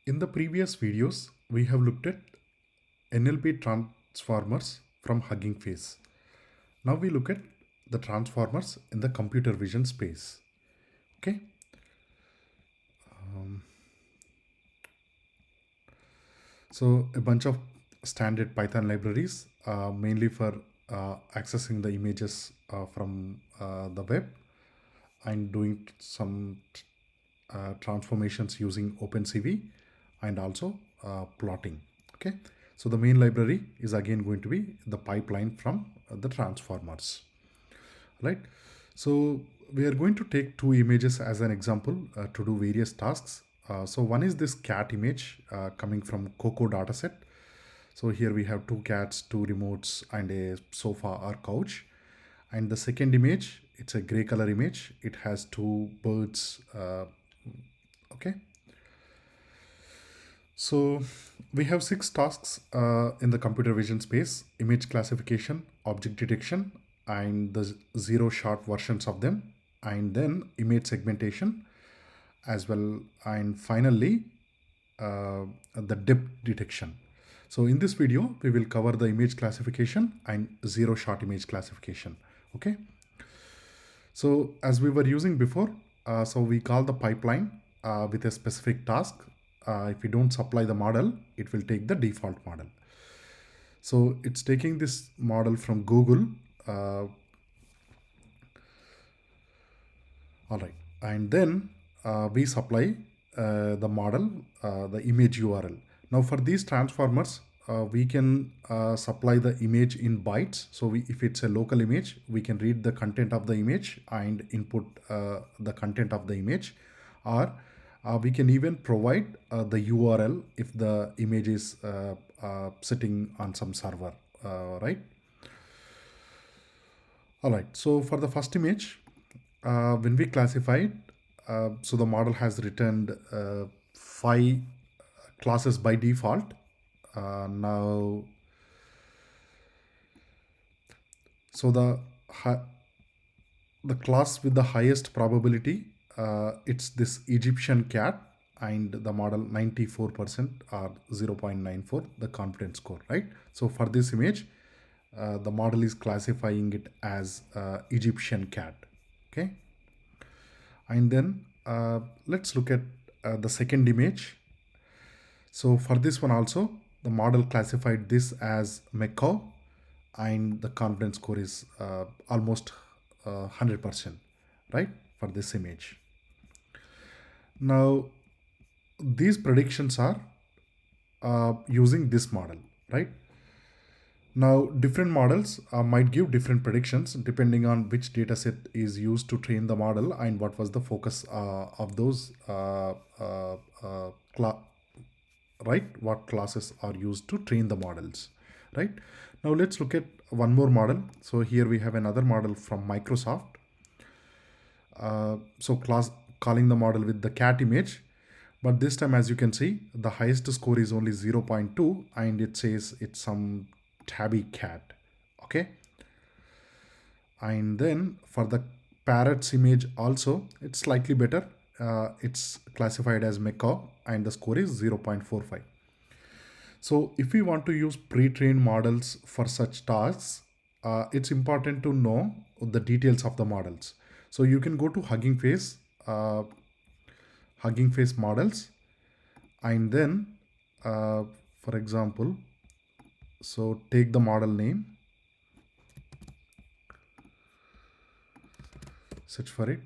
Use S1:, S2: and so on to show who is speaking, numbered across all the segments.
S1: In the previous videos, we have looked at NLP transformers from Hugging Face. Now we look at the transformers in the computer vision space. Okay. So a bunch of standard Python libraries, mainly for accessing the images from the web and doing some transformations using OpenCV and also plotting. Okay, so the main library is again going to be the pipeline from the transformers, right? So we are going to take two images as an example to do various tasks. So one is this cat image coming from Coco dataset. So here we have two cats, two remotes, and a sofa or couch. And the second image, it's a gray color image. It has two birds. Okay. So we have six tasks in the computer vision space: image classification, object detection, and the zero shot versions of them, and then image segmentation as well, and finally the depth detection. So in this video, we will cover the image classification and zero shot image classification. Okay. So as we were using before, so we call the pipeline with a specific task. If we don't supply the model, it will take the default model. So it's taking this model from Google. All right. And then we supply the model, the image URL. Now for these transformers, we can supply the image in bytes. So if it's a local image, we can read the content of the image and input the content of the image, or we can even provide the URL if the image is sitting on some server, right? All right. So for the first image, when we classified, so the model has returned 5 classes by default. Now, so the class with the highest probability, it's this Egyptian cat, and the model 94% or 0.94 the confidence score, right? So for this image, the model is classifying it as Egyptian cat. Okay. And then let's look at the second image. So for this one also, the model classified this as macaw, and the confidence score is almost 100%, right, for this image. Now these predictions are using this model, right? Now, different models might give different predictions depending on which data set is used to train the model and what was the focus of those, right? What classes are used to train the models, right? Now, let's look at one more model. So here we have another model from Microsoft. So calling the model with the cat image. But this time, as you can see, the highest score is only 0.2, and it says it's some tabby cat. Okay. And then for the parrot's image also, it's slightly better. It's classified as macaw, and the score is 0.45. So if we want to use pre-trained models for such tasks, it's important to know the details of the models. So you can go to Hugging Face models, and then for example, so take the model name, search for it.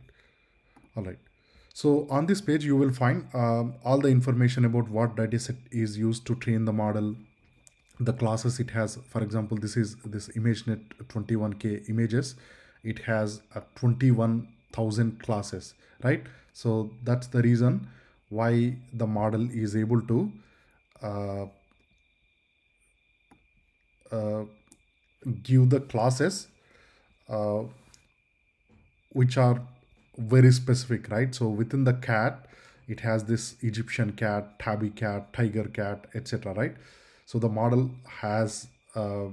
S1: All right. So on this page, you will find all the information about what dataset is used to train the model, the classes it has. For example, this is this ImageNet 21K images. It has 21,000 classes, right? So that's the reason why the model is able to give the classes which are very specific, right? So within the cat, it has this Egyptian cat, tabby cat, tiger cat, etc., right? So the model has a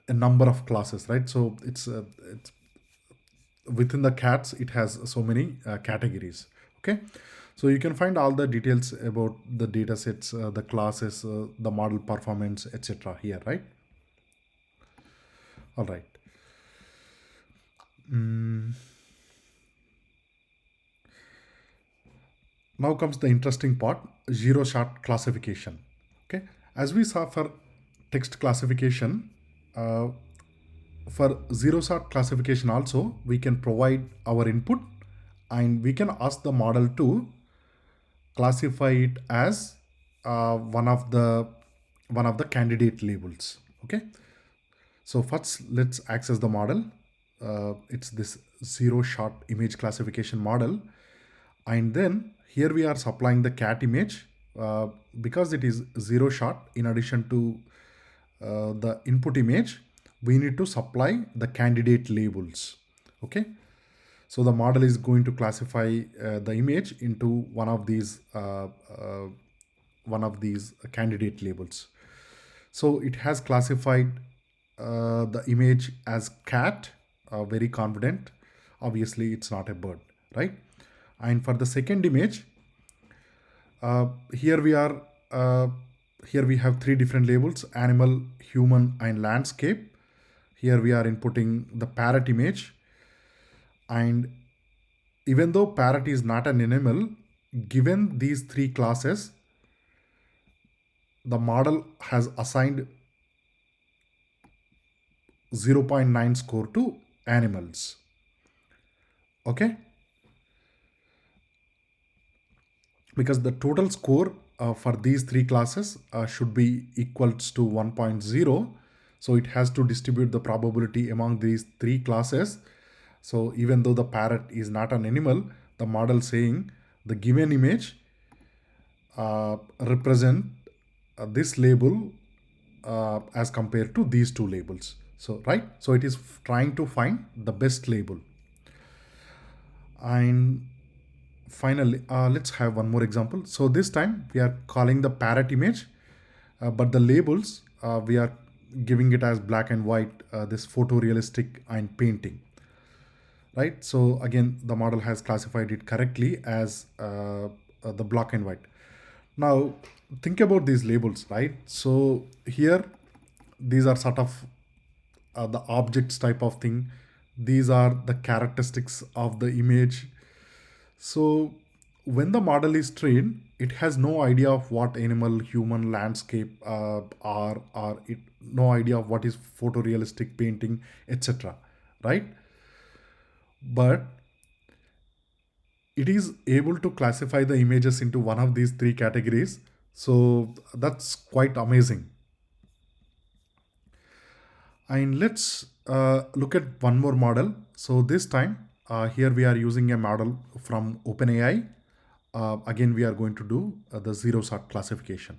S1: number of classes, right? So it's within the cats, it has so many categories. Okay. So you can find all the details about the data sets, the classes, the model performance, etc. here, right? All right. Mm, Now comes the interesting part, zero shot classification. Okay. As we saw for text classification, uh, for zero shot classification also, we can provide our input and we can ask the model to classify it as one of the candidate labels. Okay. So first, let's access the model. It's this zero shot image classification model. And then here we are supplying the cat image because it is zero shot. In addition to the input image, we need to supply the candidate labels. Okay. So the model is going to classify the image into one of these candidate labels. So it has classified the image as cat, very confident. Obviously, it's not a bird, right? And for the second image, uh, here we are. Here we have three different labels: animal, human, and landscape. Here we are inputting the parrot image, and even though parrot is not an animal, given these three classes, the model has assigned 0.9 score to animals. Okay, because the total score for these three classes should be equals to 1.0. So it has to distribute the probability among these three classes. So even though the parrot is not an animal, the model saying the given image represent this label as compared to these two labels. So right, so it is trying to find the best label. And finally, let's have one more example. So this time we are calling the parrot image, but the labels we are giving it as black and white, this photorealistic and painting, right? So again, the model has classified it correctly as the black and white. Now think about these labels, right? So here, these are sort of the objects type of thing. These are the characteristics of the image. So when the model is trained, it has no idea of what animal, human, landscape are, or it no idea of what is photorealistic painting, etc. Right? But it is able to classify the images into one of these three categories. So that's quite amazing. And let's look at one more model. So this time, here we are using a model from OpenAI. Again, we are going to do the zero sort classification,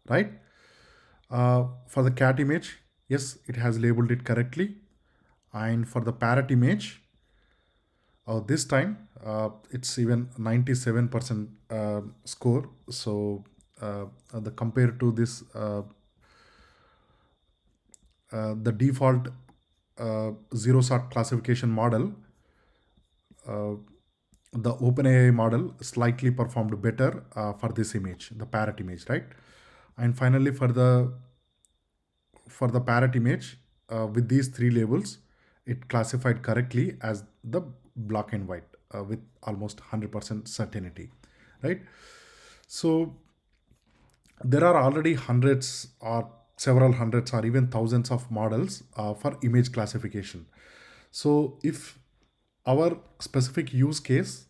S1: right? For the cat image, yes, it has labeled it correctly. And for the parrot image, this time it's even 97% score. So the compared to this, the default zero sort classification model, the OpenAI model slightly performed better for this image, the parrot image, right? And finally, for the parrot image, with these three labels, it classified correctly as the black and white with almost 100% certainty, right? So there are already hundreds or several hundreds or even thousands of models for image classification. So if our specific use case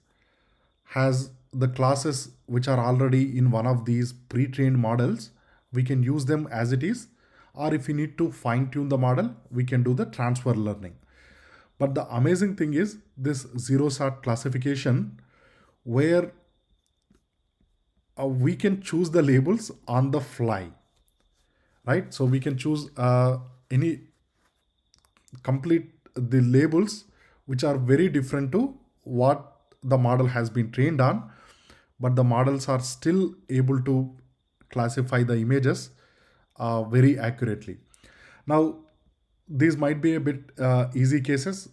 S1: has the classes which are already in one of these pre-trained models, we can use them as it is. Or if we need to fine tune the model, we can do the transfer learning. But the amazing thing is this zero sort classification, where we can choose the labels on the fly, right? So we can choose any complete the labels which are very different to what the model has been trained on, but the models are still able to classify the images very accurately. Now these might be a bit easy cases.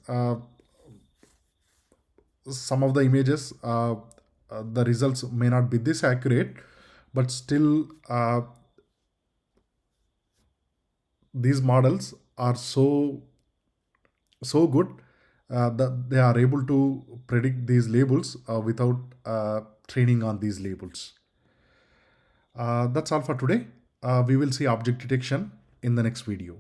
S1: Some of the images the results may not be this accurate, but still these models are so good that they are able to predict these labels without training on these labels. That's all for today. We will see object detection in the next video.